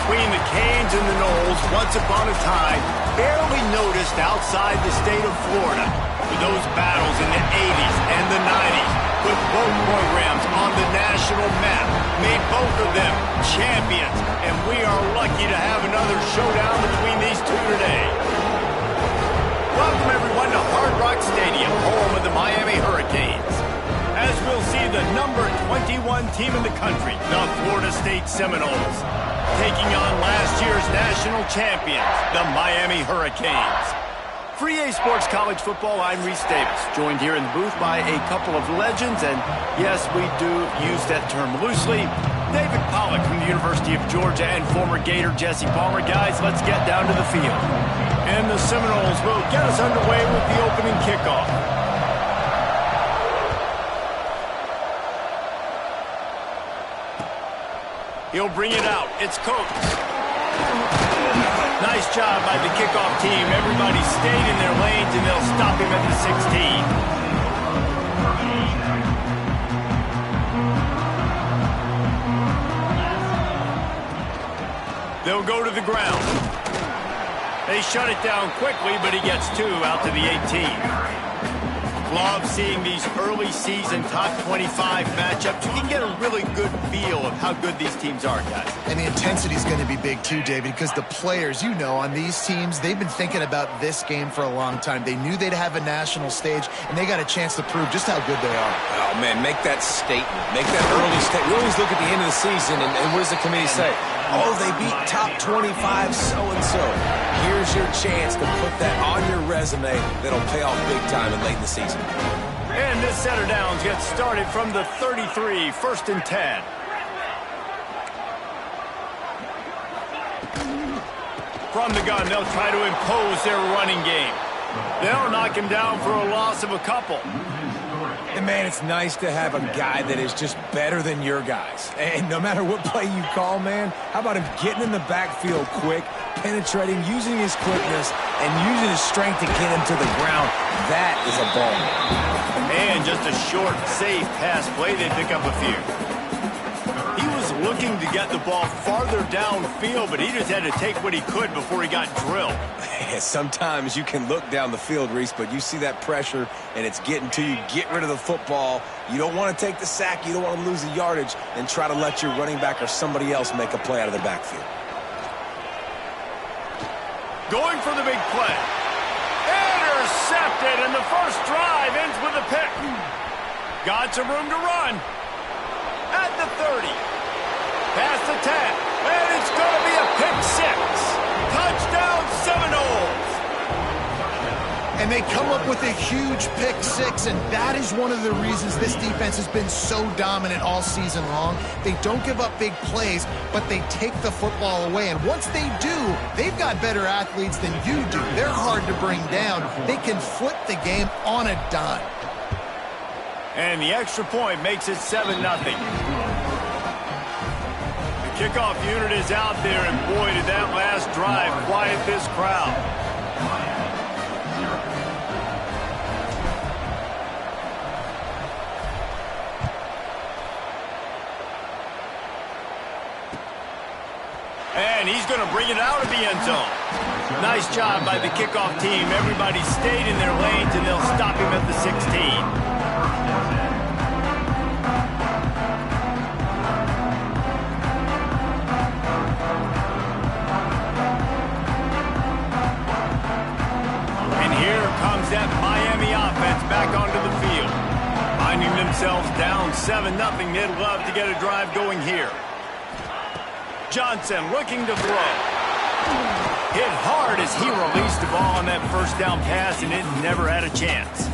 Between the Canes and the Noles, once upon a time, barely noticed outside the state of Florida. For those battles in the 80s and the 90s, put both programs on the national map, made both of them champions, and we are lucky to have another showdown between these two today. Welcome everyone to Hard Rock Stadium, home of the Miami Hurricanes. As we'll see the number 21 team in the country, the Florida State Seminoles, taking on last year's national champions, the Miami Hurricanes. For EA Sports College Football, I'm Reese Davis, joined here in the booth by a couple of legends, and yes, we do use that term loosely. David Pollack from the University of Georgia and former Gator Jesse Palmer. Guys, let's get down to the field. And the Seminoles will get us underway with the opening kickoff. He'll bring it out. It's Coates. Nice job by the kickoff team. Everybody stayed in their lanes, and they'll stop him at the 16. They'll go to the ground. They shut it down quickly, but he gets two out to the 18. Love seeing these early season top 25 matchups. You can get a really good feel of how good these teams are, guys. And the intensity is going to be big too, David, because the players, you know, on these teams, they've been thinking about this game for a long time. They knew they'd have a national stage, and they got a chance to prove just how good they are. Oh, man, make that statement. Make that early statement. We always look at the end of the season, and what does the committee say? Oh, they beat top 25 so-and-so. Here's your chance to put that on your resume that'll pay off big time and late in the season. And this set of downs gets started from the 33, 1st and 10. From the gun, they'll try to impose their running game. They'll knock him down for a loss of a couple. And, man, it's nice to have a guy that is just better than your guys. And no matter what play you call, man, how about him getting in the backfield quick, penetrating, using his quickness, and using his strength to get him to the ground. That is a ball. And just a short, safe pass play, they pick up a few. He was looking to get the ball farther downfield, but he just had to take what he could before he got drilled. Sometimes you can look down the field, Reese, but you see that pressure, and it's getting to you. Get rid of the football. You don't want to take the sack. You don't want to lose the yardage, and try to let your running back or somebody else make a play out of the backfield. Going for the big play. Intercepted, and the first drive ends with a pick. Got some room to run. At the 30. Past the 10. And it's going to be a pick six. Touchdown Seminoles. And they come up with a huge pick six, and that is one of the reasons this defense has been so dominant all season long. They don't give up big plays, but they take the football away. And once they do, they've got better athletes than you do. They're hard to bring down. They can flip the game on a dime. And the extra point makes it 7-0. The kickoff unit is out there, and boy, did that last drive quiet this crowd. And he's going to bring it out of the end zone. Nice job by the kickoff team. Everybody stayed in their lanes, and they'll stop him at the 16. That Miami offense back onto the field. Finding themselves down 7-0. They'd love to get a drive going here. Johnson looking to throw. Hit hard as he released the ball on that first down pass, and it never had a chance.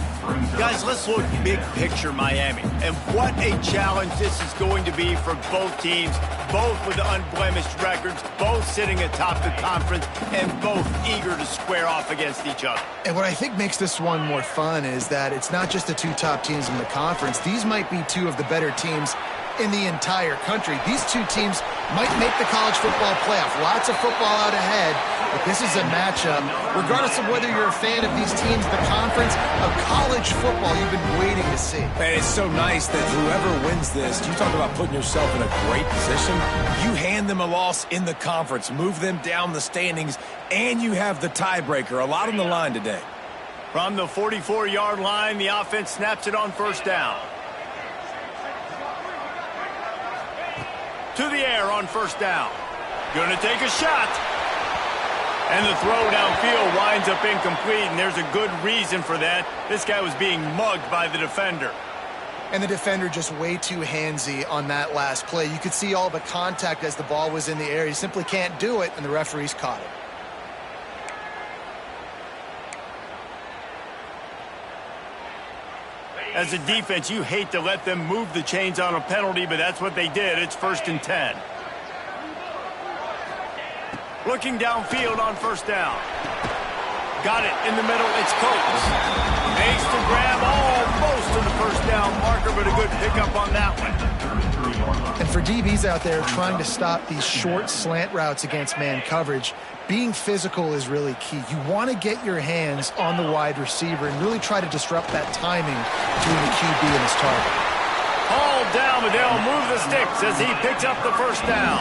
Guys, let's look big picture Miami. And what a challenge this is going to be for both teams, both with unblemished records, both sitting atop the conference, and both eager to square off against each other. And what I think makes this one more fun is that it's not just the two top teams in the conference. These might be two of the better teams in the entire country. These two teams might make the college football playoff. Lots of football out ahead, but this is a matchup. Regardless of whether you're a fan of these teams, the conference, of college football you've been waiting to see. And it's so nice that whoever wins this, you talk about putting yourself in a great position, you hand them a loss in the conference, move them down the standings, and you have the tiebreaker. A lot on the line today. From the 44-yard line, the offense snaps it on first down. To the air on first down. Gonna take a shot. And the throw downfield winds up incomplete, and there's a good reason for that. This guy was being mugged by the defender. And the defender just way too handsy on that last play. You could see all the contact as the ball was in the air. He simply can't do it, and the referees caught it. As a defense, you hate to let them move the chains on a penalty, but that's what they did. It's 1st and 10. Looking downfield on first down. Got it in the middle. It's Coates. Makes the grab almost to the first down marker, but a good pickup on that one. And for DBs out there trying to stop these short slant routes against man coverage, being physical is really key. You want to get your hands on the wide receiver and really try to disrupt that timing between the QB and his target. All down, but they'll move the sticks as he picks up the first down.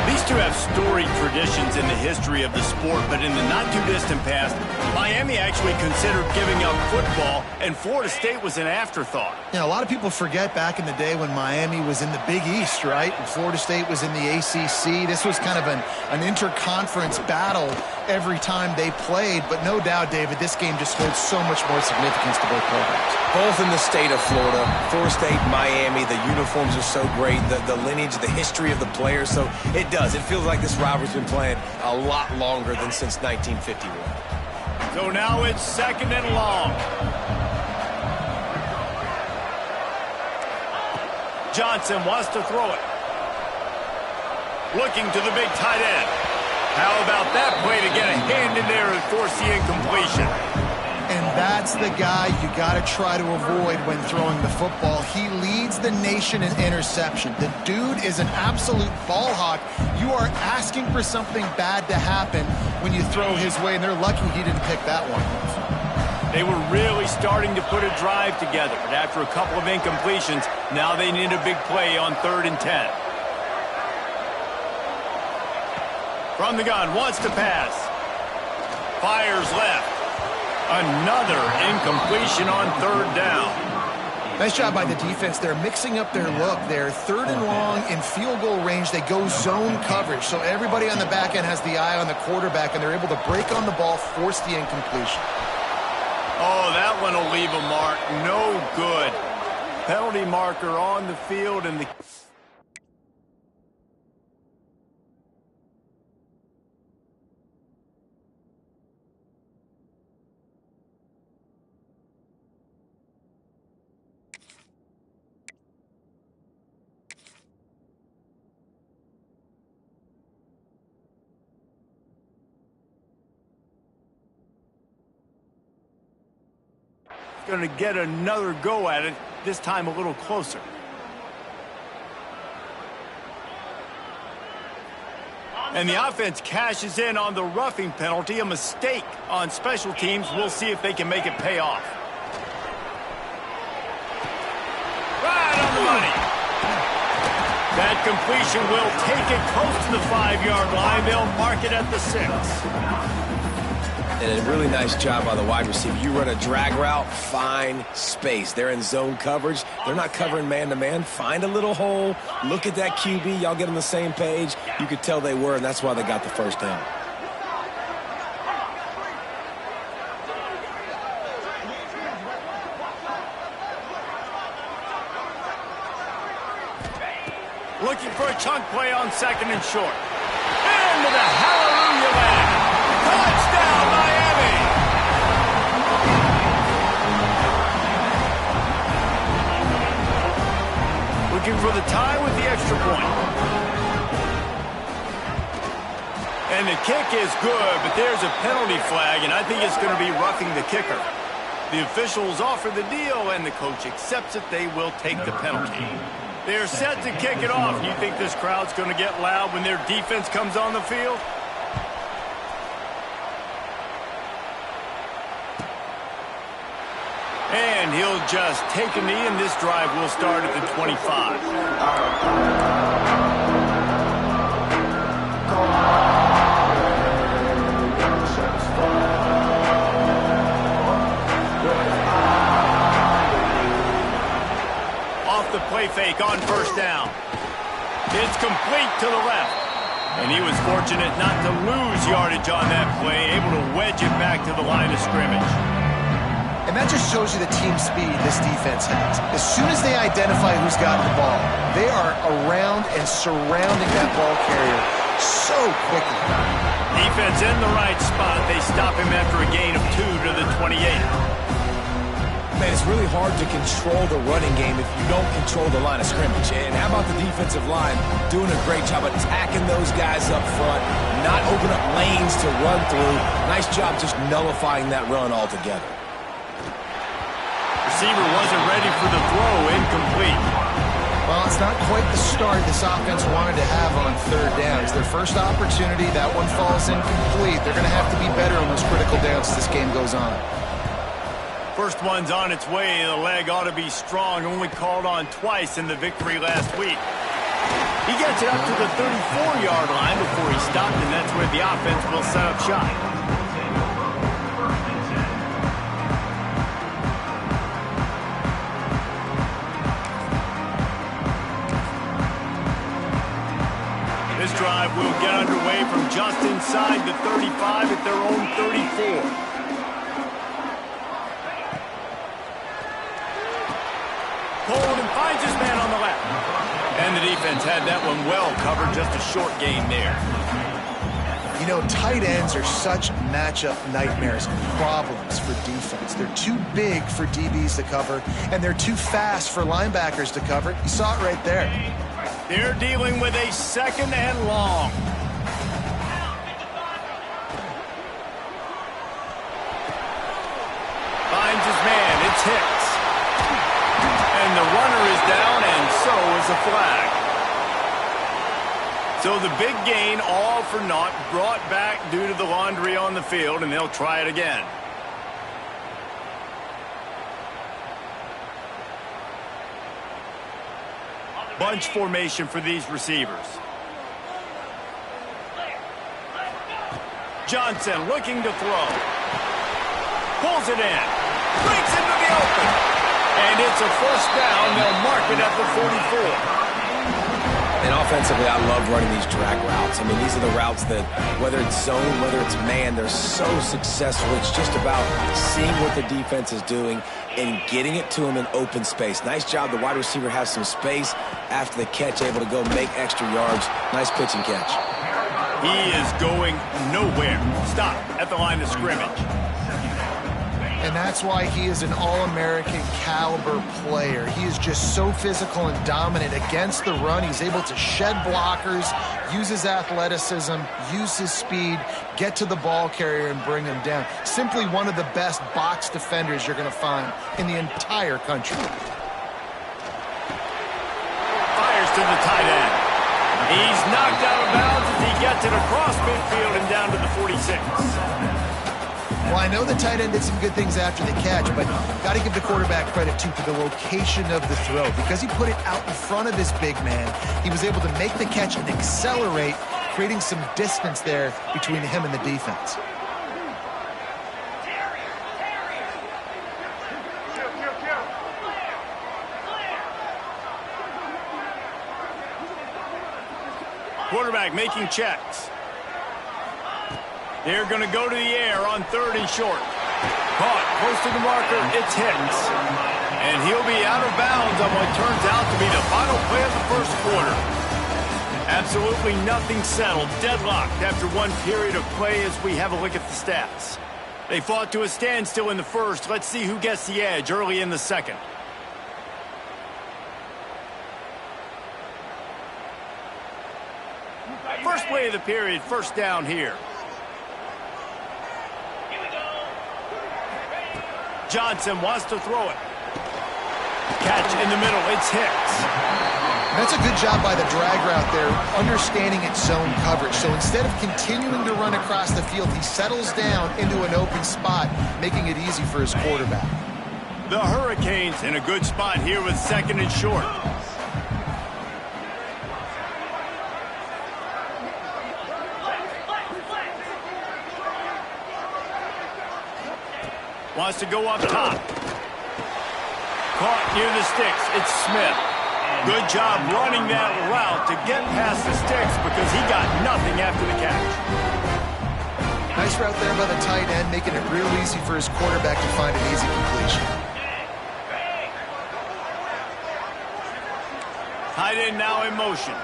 These two have storied traditions in the history of the sport, but in the not-too-distant past, Miami actually considered giving up football, and Florida State was an afterthought. You know, a lot of people forget back in the day when Miami was in the Big East, right? And Florida State was in the ACC. This was kind of an interconference battle every time they played, but no doubt, David, this game just holds so much more significance to both programs. Both in the state of Florida, Florida State, Miami, the uniforms are so great, the lineage, the history of the players, so it does. It feels like this rivalry's been playing a lot longer than since 1951. So now it's 2nd and long. Johnson wants to throw it. Looking to the big tight end. How about that play to get a hand in there and force the incompletion? And that's the guy you got to try to avoid when throwing the football. He leads the nation in interception. The dude is an absolute ball hawk. You are asking for something bad to happen when you throw his way, and they're lucky he didn't pick that one. They were really starting to put a drive together, but after a couple of incompletions, now they need a big play on 3rd and 10. From the gun, wants to pass. Fires left. Another incompletion on 3rd down. Nice job by the defense. They're mixing up their look. They're 3rd and long in field goal range. They go zone coverage. So everybody on the back end has the eye on the quarterback, and they're able to break on the ball, force the incompletion. Oh, that one will leave a mark. No good. Penalty marker on the field, and the... going to get another go at it, this time a little closer. And the offense cashes in on the roughing penalty, a mistake on special teams. We'll see if they can make it pay off. Right on the money. That completion will take it close to the 5-yard line. They'll mark it at the 6. And a really nice job by the wide receiver. You run a drag route, find space. They're in zone coverage. They're not covering man-to-man. Find a little hole. Look at that QB. Y'all get on the same page. You could tell they were, and that's why they got the first down. Looking for a chunk play on 2nd and short. Into the hallelujah land. Touchdown, Miami! kick is good, but there's a penalty flag, and I think it's going to be roughing the kicker. The officials offer the deal, and the coach accepts it. They will take the penalty. They're set to kick it off. You think this crowd's going to get loud when their defense comes on the field? And he'll just take a knee, and this drive will start at the 25. Off the play fake on first down. It's complete to the left. And he was fortunate not to lose yardage on that play, able to wedge it back to the line of scrimmage. And that just shows you the team speed this defense has. As soon as they identify who's got the ball, they are around and surrounding that ball carrier so quickly. Defense in the right spot. They stop him after a gain of 2 to the 28. Man, it's really hard to control the running game if you don't control the line of scrimmage. And how about the defensive line doing a great job attacking those guys up front, not open up lanes to run through. Nice job just nullifying that run altogether. Receiver wasn't ready for the throw, incomplete. Well, it's not quite the start this offense wanted to have on third down. It's their first opportunity. That one falls incomplete. They're going to have to be better on those critical downs as this game goes on. First one's on its way. The leg ought to be strong. Only called on twice in the victory last week. He gets it up to the 34-yard line before he stopped, and that's where the offense will set up shop. This drive will get underway from just inside the 35 at their own 34. Pulled and finds his man on the left. And the defense had that one well covered, just a short gain there. You know, tight ends are such matchup nightmares and problems for defense. They're too big for DBs to cover, and they're too fast for linebackers to cover. You saw it right there. They're dealing with a second and long. Finds his man. It's Hicks. And the runner is down, and so is a flag. So the big gain, all for naught, brought back due to the laundry on the field, and they'll try it again. Bunch formation for these receivers. Johnson looking to throw. Pulls it in. Breaks into the open. And it's a first down. They'll mark it at the 44. And offensively, I love running these drag routes. I mean, these are the routes that, whether it's zone, whether it's man, they're so successful. It's just about seeing what the defense is doing and getting it to him in open space. Nice job. The wide receiver has some space after the catch, able to go make extra yards. Nice pitch and catch. He is going nowhere. Stop at the line of scrimmage. And that's why he is an All-American caliber player. He is just so physical and dominant against the run. He's able to shed blockers, use his athleticism, use his speed, get to the ball carrier and bring him down. Simply one of the best box defenders you're going to find in the entire country. Fires to the tight end. He's knocked out of bounds as he gets it across midfield and down to the 46. Well, I know the tight end did some good things after the catch, but got to give the quarterback credit, too, for the location of the throw. Because he put it out in front of his big man, he was able to make the catch and accelerate, creating some distance there between him and the defense. Quarterback making checks. They're going to go to the air on 3rd and short. Caught close to the marker. It's Hicks. And he'll be out of bounds on what turns out to be the final play of the first quarter. Absolutely nothing settled. Deadlocked after one period of play as we have a look at the stats. They fought to a standstill in the first. Let's see who gets the edge early in the second. First play of the period, first down here. Johnson wants to throw it. Catch in the middle. It's Hicks. That's a good job by the drag route there, understanding its zone coverage. So instead of continuing to run across the field, he settles down into an open spot, making it easy for his quarterback. The Hurricanes in a good spot here with 2nd and short. Wants to go up top. Caught near the sticks. It's Smith. Good job running that route to get past the sticks because he got nothing after the catch. Nice route there by the tight end, making it real easy for his quarterback to find an easy completion. Tight end now in motion.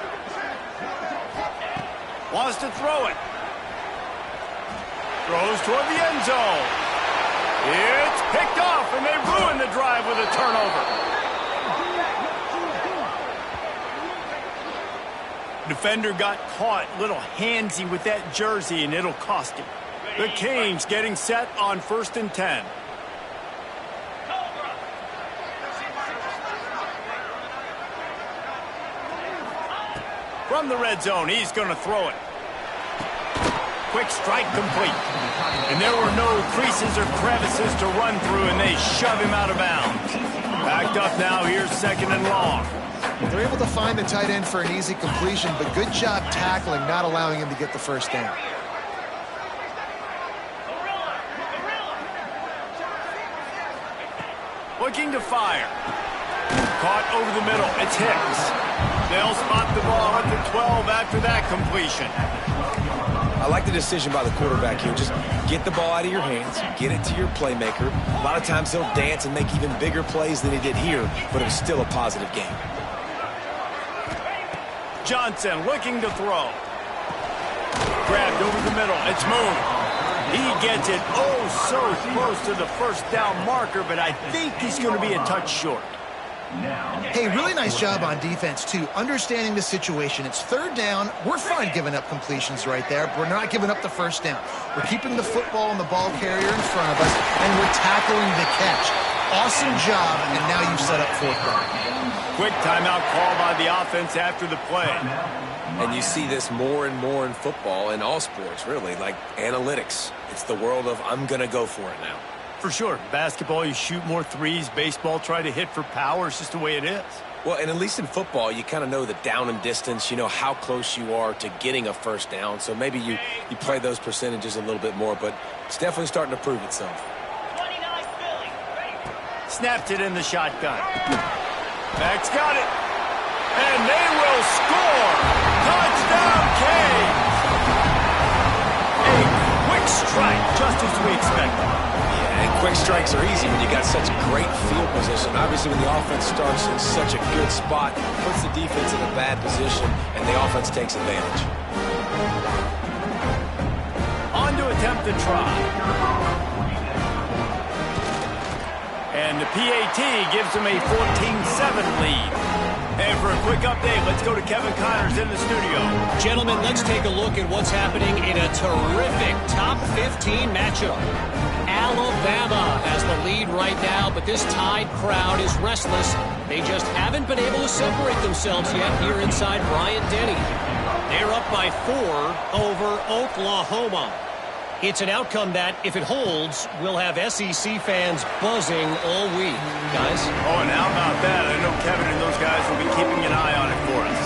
Wants to throw it. Throws toward the end zone. It's picked off, and they ruin the drive with a turnover. Defender got caught a little handsy with that jersey, and it'll cost him. The Canes getting set on 1st and 10. From the red zone, he's going to throw it. Quick strike complete. And there were no creases or crevices to run through, and they shove him out of bounds. Backed up now, here's 2nd and long. They're able to find the tight end for an easy completion, but good job tackling, not allowing him to get the first down. Looking to fire. Caught over the middle. It's Hicks. They'll spot the ball at the 12 after that completion. I like the decision by the quarterback here. Just get the ball out of your hands, get it to your playmaker. A lot of times he'll dance and make even bigger plays than he did here, but it was still a positive game. Johnson looking to throw. Grabbed over the middle. It's Moon. He gets it so close to the first down marker, but I think he's going to be a touch short. Hey, really nice job on defense, too. Understanding the situation. It's 3rd down. We're fine giving up completions right there. We're not giving up the first down. We're keeping the football and the ball carrier in front of us, and we're tackling the catch. Awesome job, and now you've set up 4th down. Quick timeout call by the offense after the play. And you see this more and more in football, in all sports, really, like analytics. It's the world of I'm going to go for it now. For sure. Basketball, you shoot more threes. Baseball, try to hit for power. It's just the way it is. Well, and at least in football, you kind of know the down and distance. You know how close you are to getting a first down. So maybe you play those percentages a little bit more, but it's definitely starting to prove itself. Snapped it in the shotgun. Max got it. And they will score. Touchdown, Canes. A quick strike, just as we expected. And quick strikes are easy when you got such great field position. Obviously, when the offense starts in such a good spot, puts the defense in a bad position, and the offense takes advantage. On to attempt the try. And the PAT gives them a 14-7 lead. And for a quick update, let's go to Kevin Connors in the studio. Gentlemen, let's take a look at what's happening in a terrific top 15 matchup. Alabama has the lead right now, but this Tide crowd is restless. They just haven't been able to separate themselves yet here inside Bryant-Denny. They're up by 4 over Oklahoma. It's an outcome that, if it holds, will have SEC fans buzzing all week. Guys? Oh, and how about that? I know Kevin and those guys will be keeping an eye on it for us.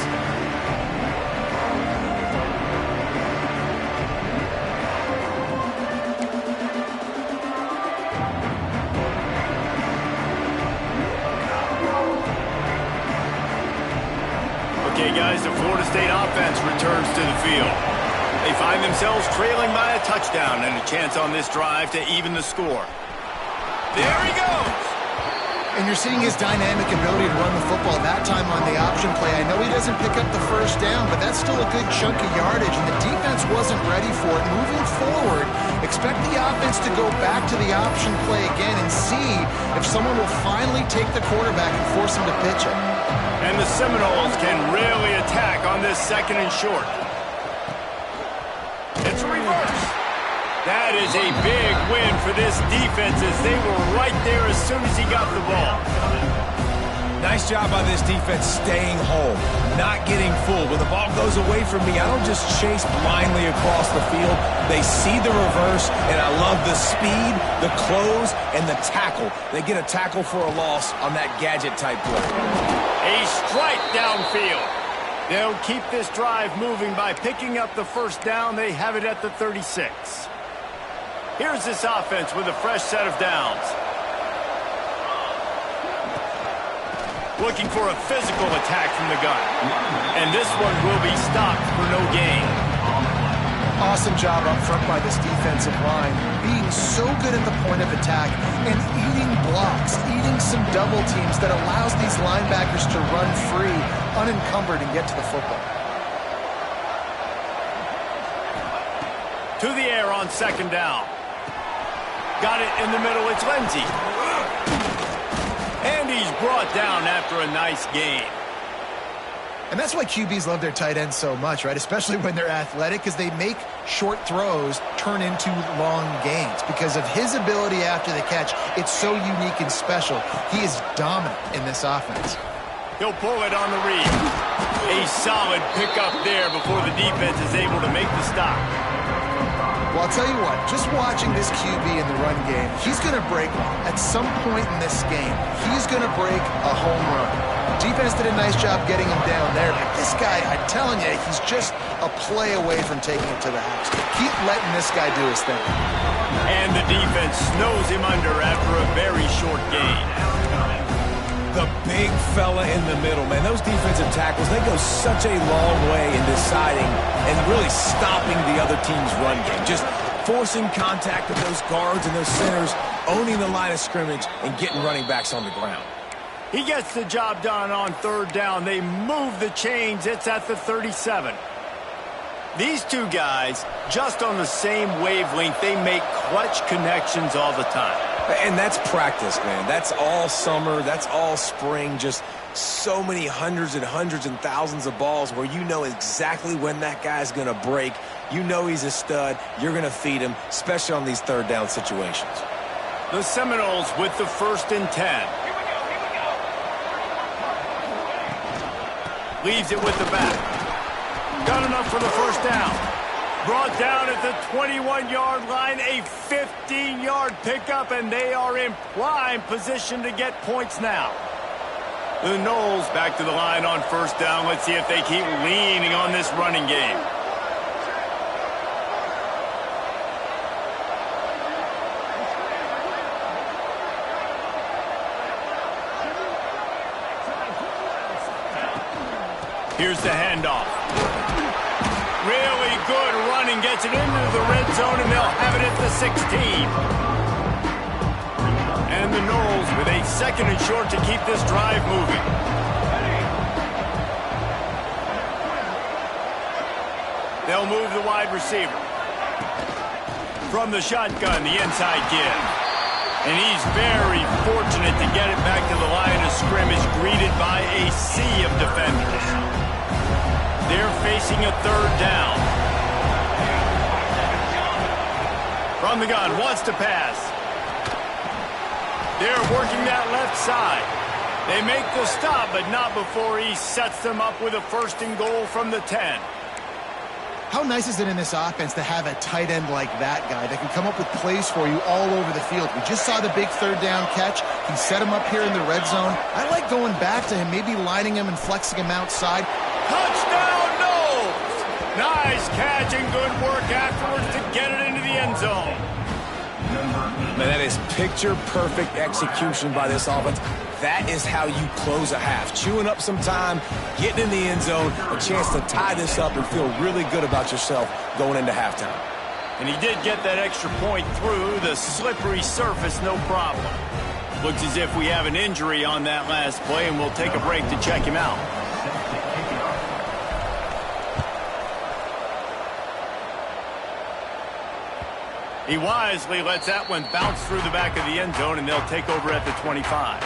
Okay, guys, the Florida State offense returns to the field. They find themselves trailing by a touchdown and a chance on this drive to even the score. There he goes! And you're seeing his dynamic ability to run the football, that time on the option play. I know he doesn't pick up the first down, but that's still a good chunk of yardage, and the defense wasn't ready for it. Moving forward, expect the offense to go back to the option play again and see if someone will finally take the quarterback and force him to pitch it. And the Seminoles can really attack on this 2nd and short. It's a reverse. That is a big win for this defense as they were right there as soon as he got the ball. Nice job by this defense staying home, not getting fooled. When the ball goes away from me, I don't just chase blindly across the field. They see the reverse, and I love the speed, the close, and the tackle. They get a tackle for a loss on that gadget-type play. A strike downfield. They'll keep this drive moving by picking up the first down. They have it at the 36. Here's this offense with a fresh set of downs. Looking for a physical attack from the gun. And this one will be stopped for no gain. Awesome job up front by this defensive line, being so good at the point of attack and eating blocks, eating some double teams that allows these linebackers to run free, unencumbered, and get to the football. To the air on second down. Got it in the middle. It's Lindsey. And he's brought down after a nice gain. And that's why QBs love their tight ends so much, right? Especially when they're athletic, because they make short throws turn into long gains. Because of his ability after the catch, it's so unique and special. He is dominant in this offense. He'll pull it on the read. A solid pickup there before the defense is able to make the stop. Well, I'll tell you what, just watching this QB in the run game, he's going to break one. At some point in this game, he's going to break a home run. Defense did a nice job getting him down there, but this guy, I'm telling you, he's just a play away from taking it to the house. Keep letting this guy do his thing. And the defense snows him under after a very short gain. The big fella in the middle, man. Those defensive tackles, they go such a long way in deciding and really stopping the other team's run game. Just forcing contact with those guards and those centers, owning the line of scrimmage, and getting running backs on the ground. He gets the job done on third down. They move the chains. It's at the 37. These two guys, just on the same wavelength, they make clutch connections all the time. And that's practice, man. That's all summer. That's all spring. Just so many hundreds and thousands of balls where you know exactly when that guy's going to break. You know he's a stud. You're going to feed him, especially on these third down situations. The Seminoles with the 1st and 10. Leaves it with the back. Got enough for the first down. Brought down at the 21-yard line, a 15-yard pickup, and they are in prime position to get points now. The Noles back to the line on first down. Let's see if they keep leaning on this running game. Here's the handoff. Really good running, gets it into the red zone, and they'll have it at the 16. And the Noles with a 2nd and short to keep this drive moving. They'll move the wide receiver. From the shotgun, the inside give. And he's very fortunate to get it back to the line of scrimmage, greeted by a sea of defenders. They're facing a third down. From the gun, wants to pass. They're working that left side. They make the stop, but not before he sets them up with a 1st and goal from the 10. How nice is it in this offense to have a tight end like that guy that can come up with plays for you all over the field? We just saw the big third down catch. He set him up here in the red zone. I like going back to him, maybe lining him and flexing him outside. Touchdown, Noles! Nice catch and good work afterwards to get it into the end zone. Man, that is picture-perfect execution by this offense. That is how you close a half. Chewing up some time, getting in the end zone, a chance to tie this up and feel really good about yourself going into halftime. And he did get that extra point through the slippery surface, no problem. Looks as if we have an injury on that last play, and we'll take a break to check him out. He wisely lets that one bounce through the back of the end zone, and they'll take over at the 25.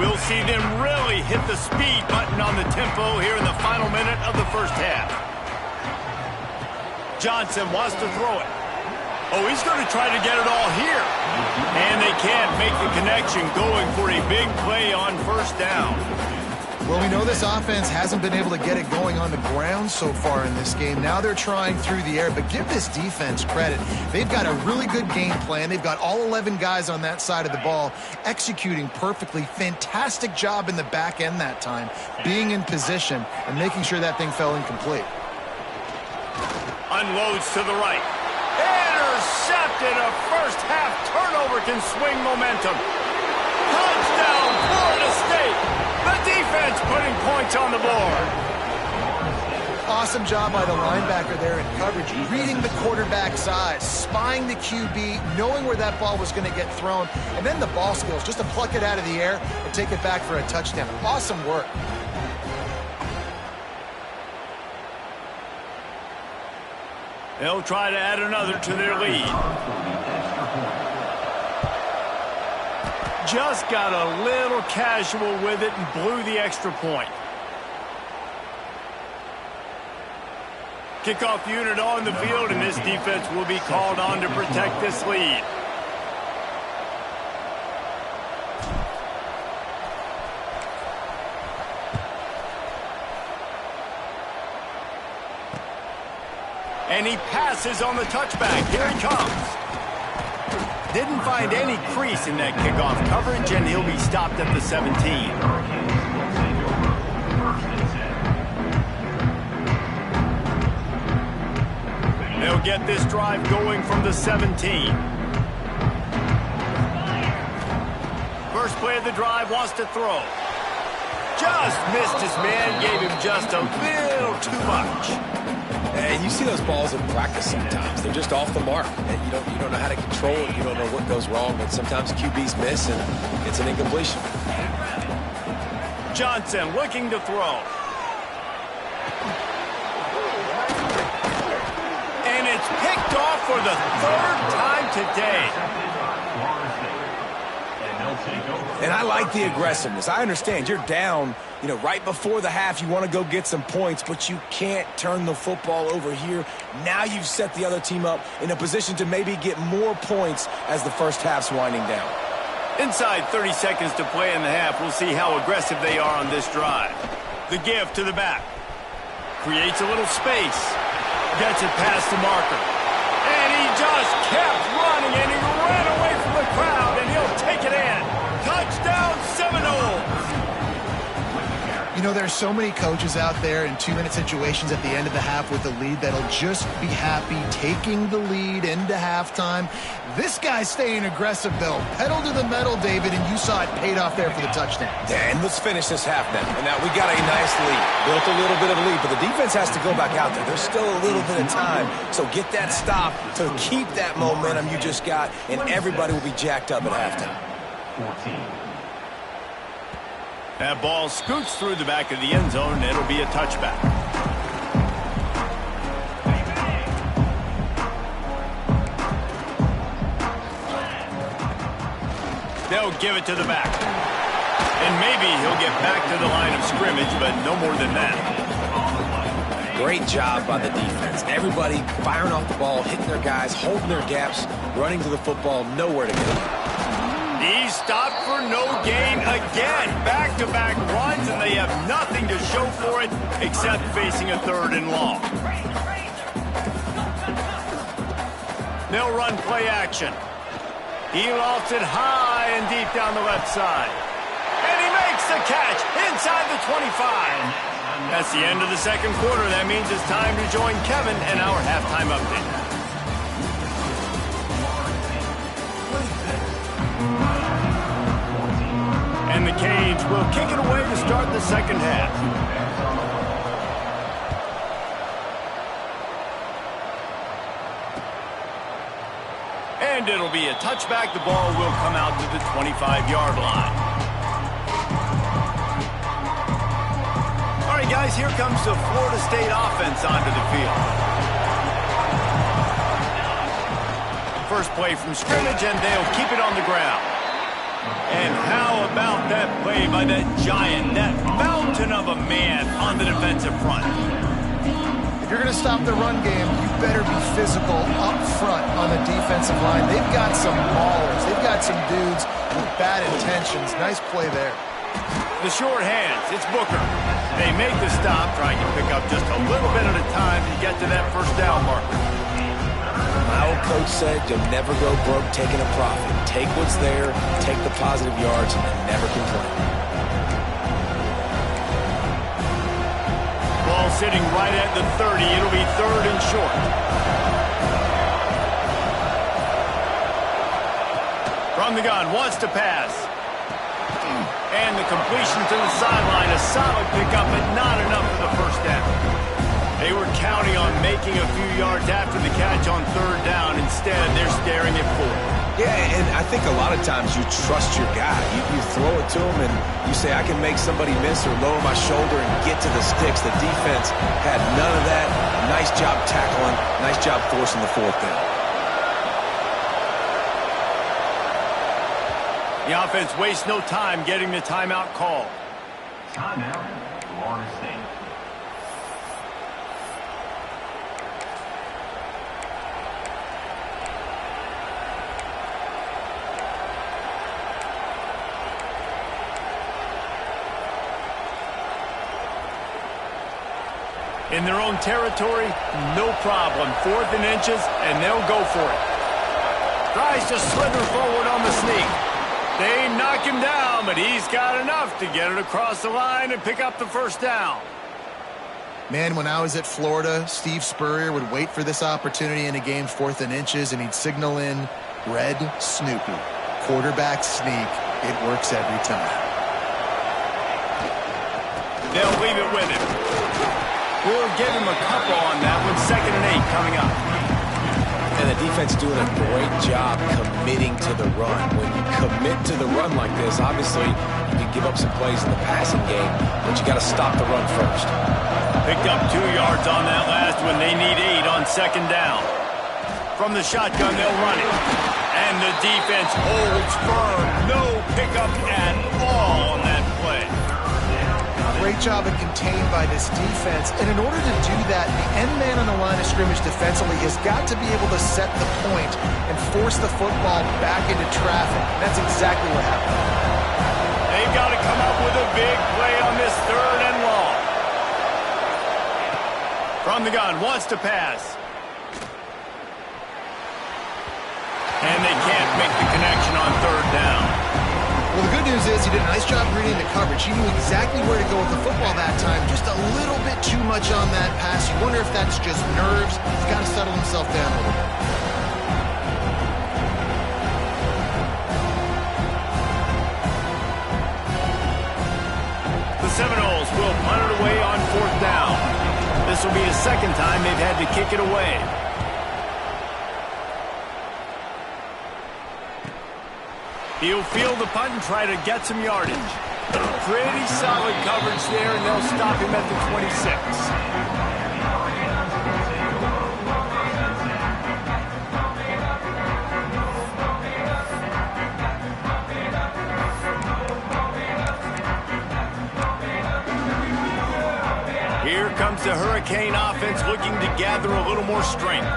We'll see them really hit the speed button on the tempo here in the final minute of the first half. Johnson wants to throw it. Oh, he's going to try to get it all here. And they can't make the connection, going for a big play on first down. Well, we know this offense hasn't been able to get it going on the ground so far in this game. Now they're trying through the air, but give this defense credit. They've got a really good game plan. They've got all 11 guys on that side of the ball executing perfectly. Fantastic job in the back end that time, being in position and making sure that thing fell incomplete. Unloads to the right. Intercepted. A first-half turnover can swing momentum. Touchdown, Florida State. The defense putting points on the board. Awesome job by the linebacker there in coverage, reading the quarterback's eyes, spying the QB, knowing where that ball was going to get thrown, and then the ball skills, just to pluck it out of the air and take it back for a touchdown. Awesome work. They'll try to add another to their lead. Just got a little casual with it and blew the extra point. Kickoff unit on the field, and this defense will be called on to protect this lead. And he passes on the touchback. Here he comes. Didn't find any crease in that kickoff coverage, and he'll be stopped at the 17. They'll get this drive going from the 17. First play of the drive, wants to throw. Just missed his man, gave him just a little too much. And you see those balls in practice sometimes. They're just off the mark. And you don't know how to control it. You don't know what goes wrong. But sometimes QBs miss, and it's an incompletion. Johnson looking to throw. And it's picked off for the third time today. And I like the aggressiveness. I understand you're down, right before the half. You want to go get some points, but you can't turn the football over here. Now you've set the other team up in a position to maybe get more points as the first half's winding down. Inside 30 seconds to play in the half. We'll see how aggressive they are on this drive. The give to the back. Creates a little space. Gets it past the marker. And he just kept running, and he ran away from the crowd, and he'll take it in. Touchdown, Seminoles! There's so many coaches out there in 2-minute situations at the end of the half with the lead that'll just be happy taking the lead into halftime. This guy's staying aggressive, though. Pedal to the metal, David, and you saw it paid off there for the touchdown. And let's finish this half now. And now we got a nice lead. Built a little bit of a lead, but the defense has to go back out there. There's still a little bit of time. So get that stop to keep that momentum you just got, and everybody will be jacked up at halftime. 14. That ball scoots through the back of the end zone, and it'll be a touchback. They'll give it to the back. And maybe he'll get back to the line of scrimmage, but no more than that. Great job by the defense. Everybody firing off the ball, hitting their guys, holding their gaps, running to the football, nowhere to go. He's stopped for no gain again. Back-to-back runs, and they have nothing to show for it except facing a 3rd and long. They'll run play action. He lofts it high and deep down the left side. And he makes the catch inside the 25. That's the end of the second quarter. That means it's time to join Kevin and our halftime update. And the Canes will kick it away to start the second half. And it'll be a touchback. The ball will come out to the 25-yard line. All right, guys, here comes the Florida State offense onto the field. First play from scrimmage, and they'll keep it on the ground. And how about that play by that giant, that mountain of a man on the defensive front? If you're going to stop the run game, you better be physical up front on the defensive line. They've got some ballers. They've got some dudes with bad intentions. Nice play there. The short hands, it's Booker. They make the stop, trying to pick up just a little bit at a time to get to that first down marker. My old coach said you'll never go broke taking a profit. Take what's there, take the positive yards, and never complain. Ball sitting right at the 30. It'll be 3rd and short. From the gun, wants to pass. And the completion to the sideline, a solid pickup, but not enough for the first down. They were counting on making a few yards after the catch on 3rd down. Instead, they're staring at 4th. Yeah, and I think a lot of times you trust your guy. You throw it to him and you say, I can make somebody miss or lower my shoulder and get to the sticks. The defense had none of that. Nice job tackling. Nice job forcing the 4th down. The offense wastes no time getting the timeout call. Timeout, Florida State. In their own territory, no problem. 4th and inches, and they'll go for it. Tries to slither forward on the sneak. They knock him down, but he's got enough to get it across the line and pick up the first down. Man, when I was at Florida, Steve Spurrier would wait for this opportunity in a game, 4th and inches, and he'd signal in Red Snoopy. Quarterback sneak. It works every time. They'll leave it with him. We'll give him a couple on that one. 2nd and 8 coming up. And the defense doing a great job committing to the run. When you commit to the run like this, obviously you can give up some plays in the passing game, but you got to stop the run first. Picked up 2 yards on that last one. They need 8 on 2nd down. From the shotgun, they'll run it. And the defense holds firm. No pickup at all on that play. Great job of contained by this defense. And in order to do that, the end man on the line of scrimmage defensively has got to be able to set the point and force the football back into traffic. That's exactly what happened. They've got to come up with a big play on this 3rd and long. From the gun, wants to pass. And they can't make the connection on 3rd down. Well, the good news is he did a nice job reading the coverage. He knew exactly where to go with the football that time. Just a little bit too much on that pass. You wonder if that's just nerves. He's got to settle himself down a little bit. The Seminoles will punt it away on 4th down. This will be the 2nd time they've had to kick it away. He'll field the punt and try to get some yardage. Pretty solid coverage there, and they'll stop him at the 26. Here comes the Hurricane offense looking to gather a little more strength.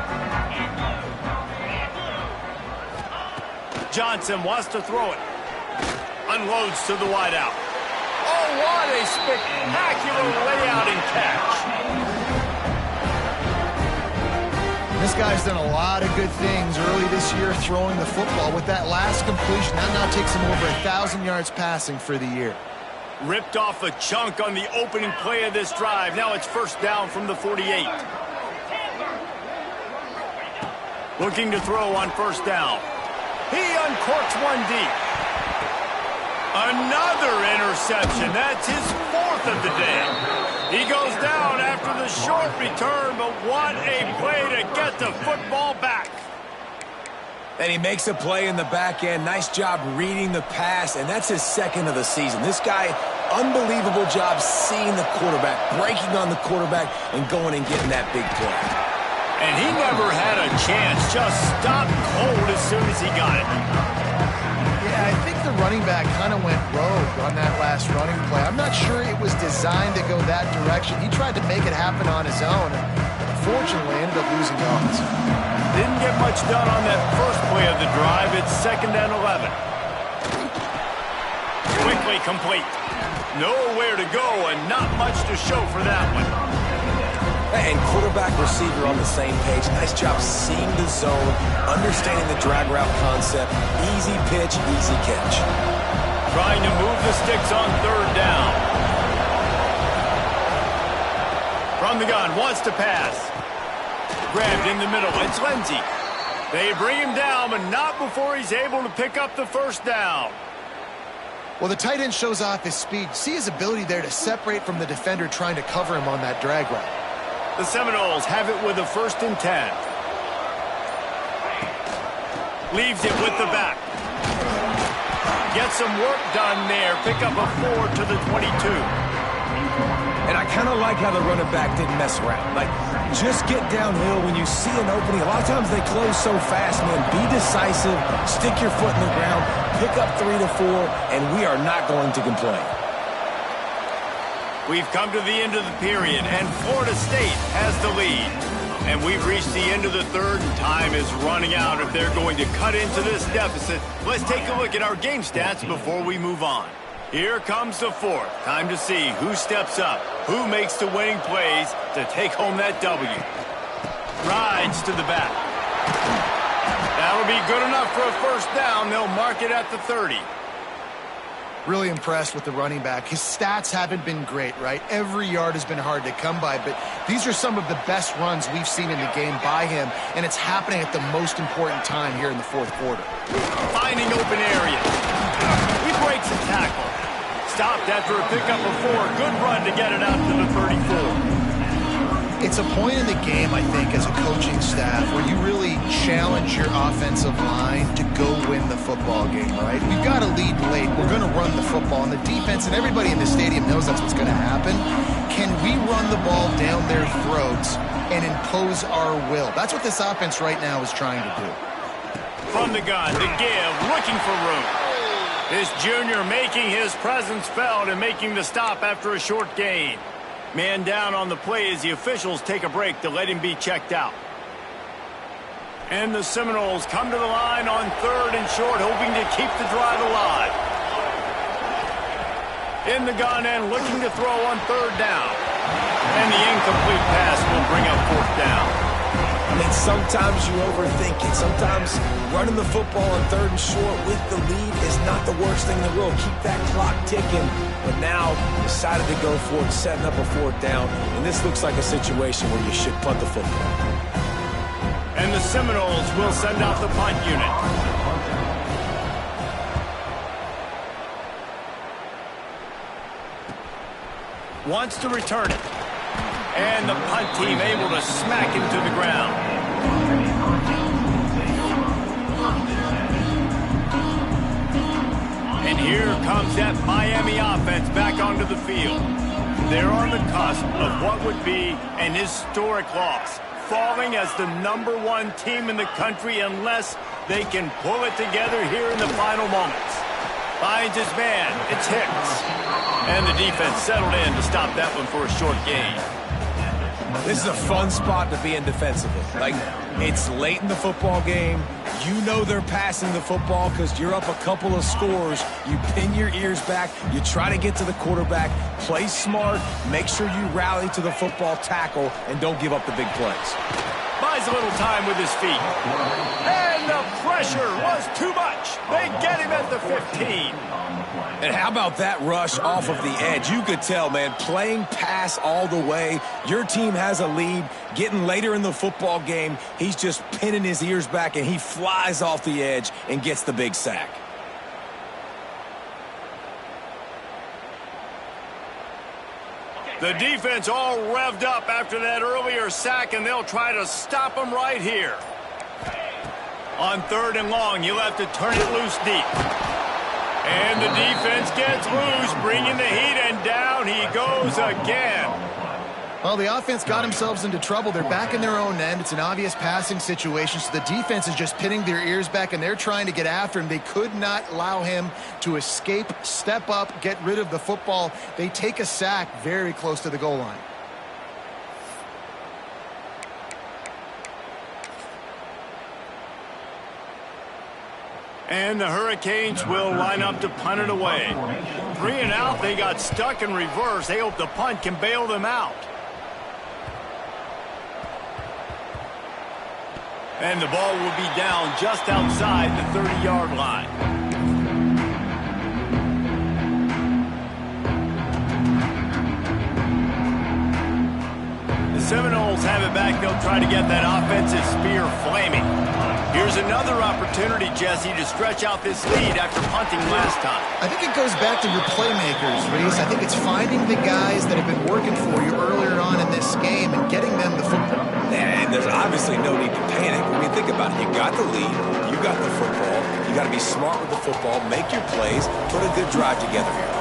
Johnson wants to throw it. Unloads to the wideout. Oh, what a spectacular layout and catch. This guy's done a lot of good things early this year throwing the football. With that last completion, that now takes him over 1,000 yards passing for the year. Ripped off a chunk on the opening play of this drive. Now it's 1st down from the 48. Looking to throw on 1st down. He uncorks one deep. Another interception. That's his 4th of the day. He goes down after the short return, but what a play to get the football back. And he makes a play in the back end. Nice job reading the pass, and that's his 2nd of the season. This guy, unbelievable job seeing the quarterback, breaking on the quarterback, and going and getting that big play. And he never had a chance, just stopped cold as soon as he got it. Yeah, I think the running back kind of went rogue on that last running play. I'm not sure it was designed to go that direction. He tried to make it happen on his own, and unfortunately ended up losing yards. Didn't get much done on that first play of the drive. It's 2nd and 11. Quickly complete. Nowhere to go and not much to show for that one. And quarterback receiver on the same page. Nice job seeing the zone, understanding the drag route concept. Easy pitch, easy catch. Trying to move the sticks on 3rd down. From the gun, wants to pass. Grabbed in the middle, it's Lindsey. They bring him down, but not before he's able to pick up the 1st down. Well, the tight end shows off his speed. See his ability there to separate from the defender trying to cover him on that drag route. The Seminoles have it with a 1st and 10. Leaves it with the back. Gets some work done there. Pick up a 4 to the 22. And I kind of like how the running back didn't mess around. Like, just get downhill when you see an opening. A lot of times they close so fast, man. Be decisive, stick your foot in the ground, pick up 3 to 4, and we are not going to complain. We've come to the end of the period, and Florida State has the lead. And we've reached the end of the 3rd, and time is running out if they're going to cut into this deficit. Let's take a look at our game stats before we move on. Here comes the 4th. Time to see who steps up, who makes the winning plays to take home that W. Rides to the back. That'll be good enough for a 1st down. They'll mark it at the 30. Really impressed with the running back. His stats haven't been great, right? Every yard has been hard to come by, but these are some of the best runs we've seen in the game by him, and it's happening at the most important time here in the 4th quarter. Finding open areas. He breaks a tackle. Stopped after a pickup of 4. Good run to get it out to the 34. It's a point in the game, I think, as a coaching staff where you really challenge your offensive line to go win the football game, right? We've got to lead late. We're going to run the football. And the defense and everybody in the stadium knows that's what's going to happen. Can we run the ball down their throats and impose our will? That's what this offense right now is trying to do. From the gun, to give, looking for room. This junior making his presence felt and making the stop after a short gain. Man down on the play as the officials take a break to let him be checked out. And the Seminoles come to the line on 3rd and short, hoping to keep the drive alive. In the gun and looking to throw on 3rd down. And the incomplete pass will bring up 4th down. I mean, sometimes you overthink it. Sometimes running the football on 3rd and short with the lead is not the worst thing in the world. Keep that clock ticking. But now decided to go for it, setting up a 4th down. And this looks like a situation where you should punt the football. And the Seminoles will send out the punt unit. Wants to return it. And the punt team able to smack him to the ground. And here comes that Miami offense back onto the field. They're on the cusp of what would be an historic loss, falling as the #1 team in the country unless they can pull it together here in the final moments. Finds his man, it's Hicks. And the defense settled in to stop that one for a short gain. This is a fun spot to be in defensively. Like, it's late in the football game. You know they're passing the football because you're up a couple of scores. You pin your ears back. You try to get to the quarterback. Play smart. Make sure you rally to the football tackle and don't give up the big plays. Buys a little time with his feet. And the pressure was too much. They get him at the 15. And how about that rush off of the edge? You could tell, man, playing pass all the way. Your team has a lead. Getting later in the football game, he's just pinning his ears back, and he flies off the edge and gets the big sack. The defense all revved up after that earlier sack, and they'll try to stop him right here. On 3rd and long, you'll have to turn it loose deep. And the defense gets loose, bringing the heat, and down he goes again. Well, the offense got themselves into trouble. They're back in their own end. It's an obvious passing situation, so the defense is just pinning their ears back, and they're trying to get after him. They could not allow him to escape, step up, get rid of the football. They take a sack very close to the goal line. And the Hurricanes will line up to punt it away. 3 and out, they got stuck in reverse. They hope the punt can bail them out. And the ball will be down just outside the 30-yard line. The Seminoles have it back. They'll try to get that offensive spear flaming. Here's another opportunity, Jesse, to stretch out this lead after punting last time. I think it goes back to your playmakers, Reese. I think it's finding the guys that have been working for you earlier on in this game and getting them the football. And there's obviously no need to panic. I mean, think about it. You got the lead. You got the football. You got to be smart with the football, make your plays, put a good drive together here.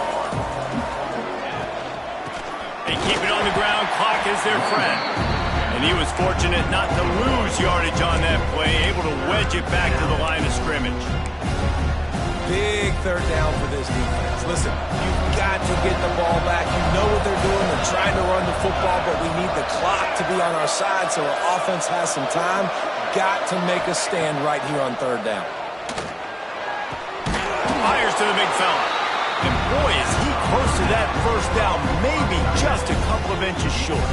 They keep it on the ground. Clock is their friend. And he was fortunate not to lose yardage on that play, able to wedge it back to the line of scrimmage. Big third down for this defense. Listen, you've got to get the ball back. You know what they're doing. They're trying to run the football, but we need the clock to be on our side so our offense has some time. Got to make a stand right here on third down. Fires to the big fella. And boy, is he close to that first down, maybe just a couple of inches short.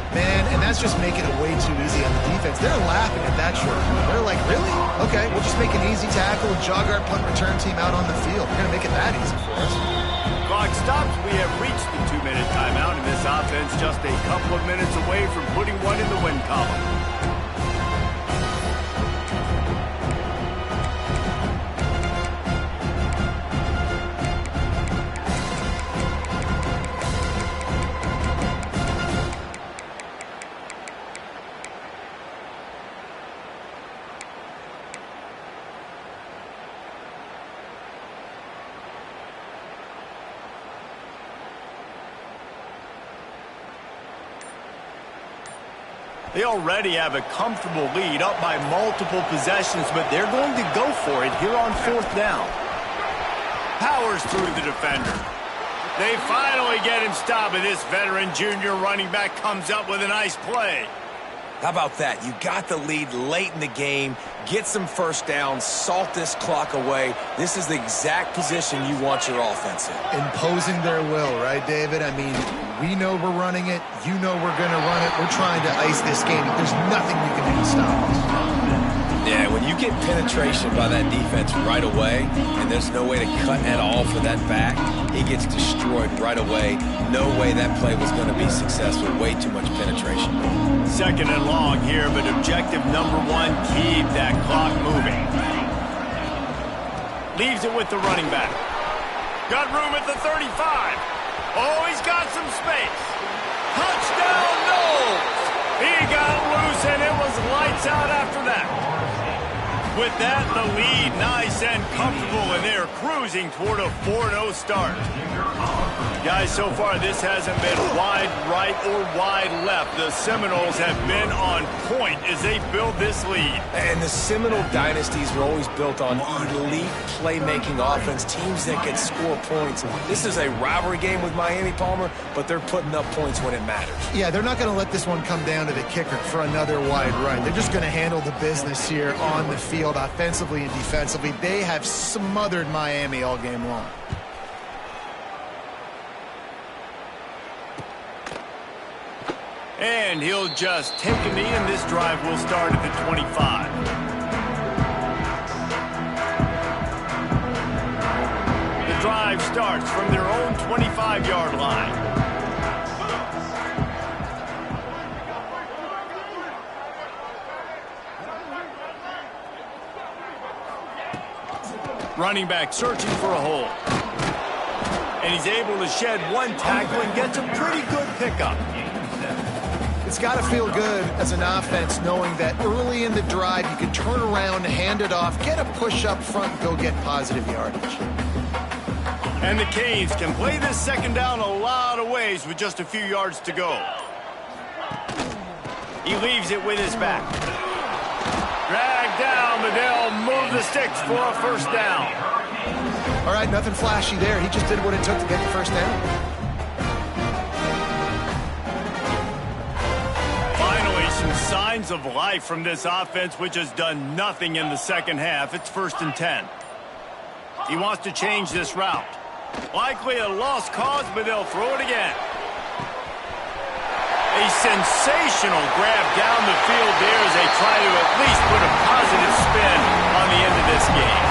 Man, and that's just making it way too easy on the defense. They're laughing at that short. They're like, really? Okay, we'll just make an easy tackle and jog our punt return team out on the field. We're going to make it that easy for us. Clock stops. We have reached the 2-minute timeout, and this offense just a couple of minutes away from putting one in the win column. They already have a comfortable lead up by multiple possessions, but they're going to go for it here on 4th down. Powers through the defender. They finally get him stopped, and this veteran junior running back comes up with a nice play. How about that? You got the lead late in the game. Get some first downs. Salt this clock away. This is the exact position you want your offense in. Imposing their will, right, David? I mean, we know we're running it. You know we're going to run it. We're trying to ice this game. There's nothing you can do to stop us. Yeah, when you get penetration by that defense right away, and there's no way to cut at all for that back, he gets destroyed right away. No way that play was going to be successful. Way too much penetration. 2nd and long here, but objective number 1, keep that clock moving. Leaves it with the running back. Got room at the 35. Oh, he's got some space. Touchdown, Knowles! He got loose, and it was lights out after that. With that, the lead nice and comfortable, and they're cruising toward a 4-0 start. Guys, so far this hasn't been wide right or wide left. The Seminoles have been on point as they build this lead. And the Seminole dynasties were always built on elite playmaking offense, teams that can score points. This is a rivalry game with Miami, Palmer, but they're putting up points when it matters. Yeah, they're not going to let this one come down to the kicker for another wide right. They're just going to handle the business here on the field, offensively and defensively. They have smothered Miami all game long. And he'll just take a knee, and this drive will start at the 25. The drive starts from their own 25-yard line. Running back searching for a hole. And he's able to shed one tackle and gets a pretty good pickup. It's got to feel good as an offense knowing that early in the drive you can turn around, hand it off, get a push up front, go get positive yardage. And the Canes can play this second down a lot of ways with just a few yards to go. He leaves it with his back. Drag down, but they'll move the sticks for a first down. All right, nothing flashy there. He just did what it took to get the first down. Finally, some signs of life from this offense, which has done nothing in the second half. It's 1st and 10. He wants to change this route. Likely a lost cause, but they'll throw it again. A sensational grab down the field there as they try to at least put a positive spin on the end of this game.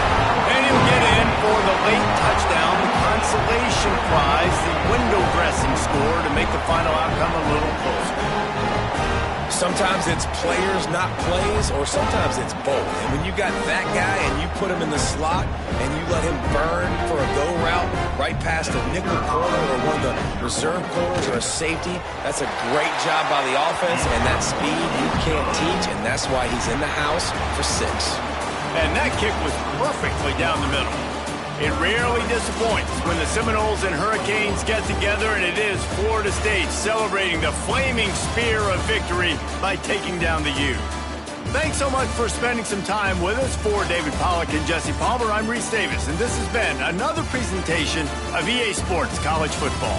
And he'll get in for the late touchdown, the consolation prize, the window dressing score to make the final outcome a little closer. Sometimes it's players, not plays, or sometimes it's both. And when you got that guy and you put him in the slot and you let him burn for a go route right past a nickel corner or one of the reserve corners or a safety, that's a great job by the offense, and that speed you can't teach, and that's why he's in the house for 6. And that kick was perfectly down the middle. It rarely disappoints when the Seminoles and Hurricanes get together, and it is Florida State celebrating the flaming spear of victory by taking down the U. Thanks so much for spending some time with us. For David Pollack and Jesse Palmer, I'm Reese Davis, and this has been another presentation of EA Sports College Football.